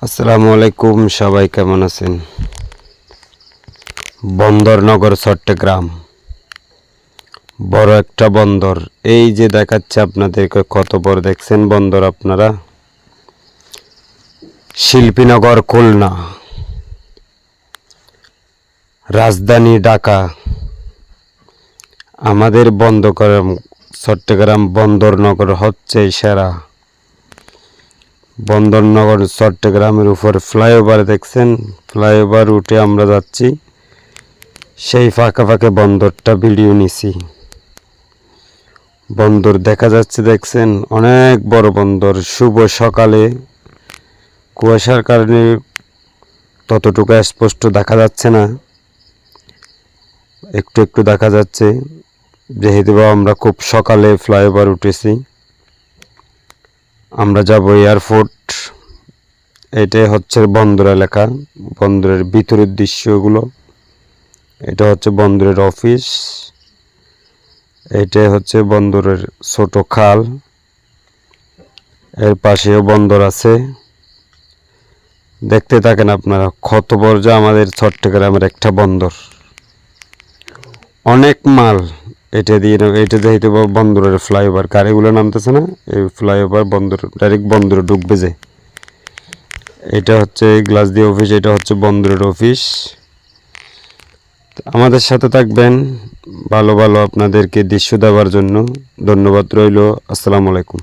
আসসালামু আলাইকুম, সবাই কেমন আছেন? বন্দরনগর চট্টগ্রাম বড় একটা বন্দর। এই যে দেখাচ্ছে আপনাদেরকে, কত বড় দেখছেন বন্দর আপনারা? শিল্পীনগর খুলনা, রাজধানী ঢাকা। আমাদের চট্টগ্রাম বন্দরনগর হচ্ছে সেরা। বন্দরনগর চট্টগ্রামের উপর ফ্লাইওভার দেখছেন, ফ্লাইওভার উঠে আমরা যাচ্ছি। সেই ফাঁকে ফাঁকে বন্দরটা ভিডিও নিছি। বন্দর দেখা যাচ্ছে, দেখছেন, অনেক বড় বন্দর। শুভ সকালে কুয়াশার কারণে ততটুকু স্পষ্ট দেখা যাচ্ছে না, একটু একটু দেখা যাচ্ছে, যেহেতু আমরা খুব সকালে ফ্লাইওভার উঠেছি। আমরা যাব এয়ারপোর্ট। এটাই হচ্ছে বন্দর এলাকা, বন্দরের ভিতরের দৃশ্যগুলো। এটা হচ্ছে বন্দরের অফিস, এটাই হচ্ছে বন্দরের ছোট খাল। এর পাশেও বন্দর আছে। দেখতে থাকেন আপনারা, কত বড় যে আমাদের চট্টগ্রামের একটা বন্দর। অনেক মাল এটা দিয়ে, এটা যেহেতু বন্দরের ফ্লাইওভার, গাড়িগুলো নামতেছে না, এই ফ্লাইওভার বন্দর ডাইরেক্ট বন্দরে ঢুকবে যে। এটা হচ্ছে গ্লাস দিয়ে অফিস, এটা হচ্ছে বন্দরের অফিস। আমাদের সাথে থাকবেন, ভালো ভালো আপনাদেরকে দৃশ্য দেওয়ার জন্য ধন্যবাদ রইল। আসসালামু আলাইকুম।